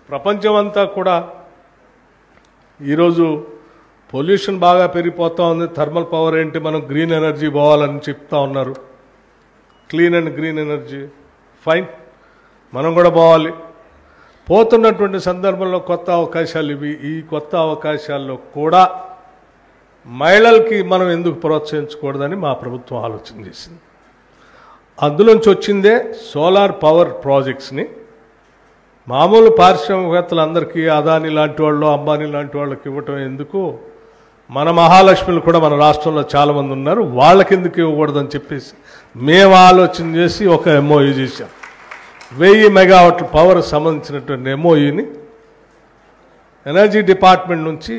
ప్రపంచమంతా కూడా ఈరోజు పొల్యూషన్ బాగా పెరిగిపోతూ ఉంది. థర్మల్ పవర్ ఏంటి, మనం గ్రీన్ ఎనర్జీ పోవాలని చెప్తా ఉన్నారు. Clean and green energy fine, మనం కూడా పోవాలి. పోతున్నటువంటి సందర్భంలో కొత్త అవకాశాలు ఇవి. ఈ కొత్త అవకాశాల్లో కూడా మహిళలకి మనం ఎందుకు ప్రోత్సహించకూడదని మా ప్రభుత్వం ఆలోచన చేసింది. అందులోంచి వచ్చిందే సోలార్ పవర్ ప్రాజెక్ట్స్ని మామూలు పారిశ్రామికవేత్తలందరికీ అదాని లాంటి వాళ్ళు, అంబానీ లాంటి వాళ్ళకి ఇవ్వటం ఎందుకు, మన మహాలక్ష్మిలు కూడా మన రాష్ట్రంలో చాలామంది ఉన్నారు, వాళ్ళకి ఎందుకు ఇవ్వకూడదని చెప్పేసి మేము ఆలోచన చేసి ఒక ఎంఓయూ చేశాం. 1000 మెగావాట్ల పవర్ సంబంధించినటువంటి ఎంఓయూని ఎనర్జీ డిపార్ట్మెంట్ నుంచి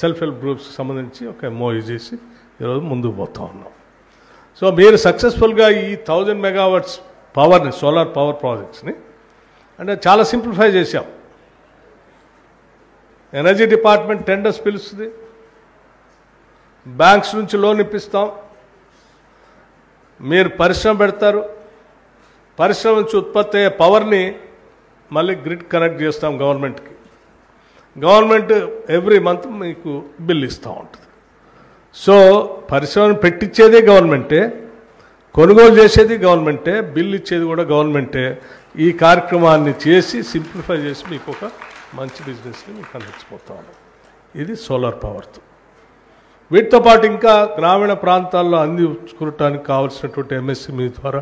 సెల్ఫ్ హెల్ప్ గ్రూప్స్ సంబంధించి ఒక ఎంఓయూ చేసి ఈరోజు ముందుకు పోతా ఉన్నాం. సో మీరు సక్సెస్ఫుల్గా ఈ 1000 మెగావాట్స్ పవర్ని, సోలార్ పవర్ ప్రాజెక్ట్స్ని అంటే చాలా సింప్లిఫై చేశాం. ఎనర్జీ డిపార్ట్మెంట్ టెండర్స్ పిలుస్తుంది, బ్యాంక్స్ నుంచి లోన్ ఇప్పిస్తాం, మీరు పరిశ్రమ పెడతారు, పరిశ్రమ నుంచి ఉత్పత్తి అయ్యే పవర్ని మళ్ళీ గ్రిడ్ కనెక్ట్ చేస్తాం గవర్నమెంట్కి. గవర్నమెంట్ ఎవ్రీ మంత్ మీకు బిల్ ఇస్తూ ఉంటుంది. సో పరిశ్రమను పెట్టించేదే గవర్నమెంటే, కొనుగోలు చేసేది గవర్నమెంటే, బిల్ ఇచ్చేది కూడా గవర్నమెంటే. ఈ కార్యక్రమాన్ని చేసి సింప్లిఫై చేసి మీకు ఒక మంచి బిజినెస్ని మీకు అందించిపోతాను. ఇది సోలార్ పవర్తో. వీటితో పాటు ఇంకా గ్రామీణ ప్రాంతాల్లో అందించుకోవటానికి కావాల్సినటువంటి ఎంఎస్ఎంఈ ద్వారా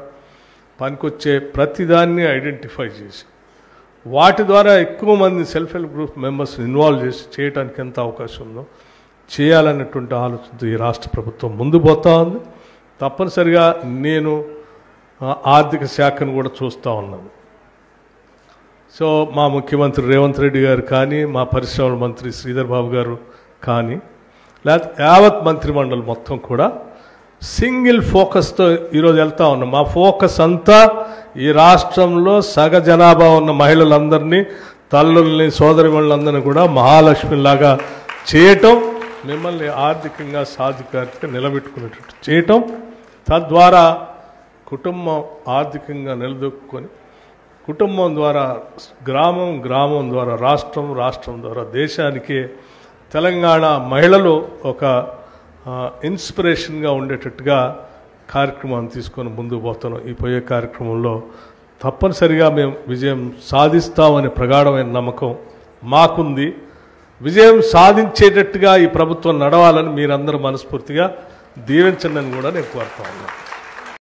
పనికొచ్చే ప్రతిదాన్ని ఐడెంటిఫై చేసి వాటి ద్వారా ఎక్కువ మంది self help group members involve చేసి చేయడానికి ఎంత అవకాశం ఉందో చేయాలన్నటువంటి ఆలోచనతో ఈ రాష్ట్ర ప్రభుత్వం ముందు పోతా ఉంది. తప్పనిసరిగా నేను ఆర్థిక శాఖను కూడా చూస్తూ ఉన్నాను. సో మా ముఖ్యమంత్రి రేవంత్ రెడ్డి గారు కానీ, మా పరిశ్రమల మంత్రి శ్రీధర్ బాబు గారు కానీ, లేకపోతే యావత్ మంత్రిమండలి మొత్తం కూడా సింగిల్ ఫోకస్తో ఈరోజు వెళ్తా ఉన్నాం. మా ఫోకస్ అంతా ఈ రాష్ట్రంలో సగ జనాభా ఉన్న మహిళలందరినీ, తల్లుల్ని, సోదరిమణులందరినీ కూడా మహాలక్ష్మిలాగా చేయటం, మిమ్మల్ని ఆర్థికంగా సాధికారిగా నిలబెట్టుకునేటట్టు చేయటం, తద్వారా కుటుంబం ఆర్థికంగా నిలదొక్కుని కుటుంబం ద్వారా గ్రామం, గ్రామం ద్వారా రాష్ట్రం, రాష్ట్రం ద్వారా దేశానికి తెలంగాణ మహిళలు ఒక ఇన్స్పిరేషన్గా ఉండేటట్టుగా కార్యక్రమాన్ని తీసుకొని ముందుకు పోతున్నాం. ఈ పోయే కార్యక్రమంలో తప్పనిసరిగా మేము విజయం సాధిస్తామనే ప్రగాఢమైన నమ్మకం మాకుంది. విజయం సాధించేటట్టుగా ఈ ప్రభుత్వం నడవాలని మీరందరూ మనస్ఫూర్తిగా దీవించండి అని కూడా నేను కోరుతా ఉన్నాను.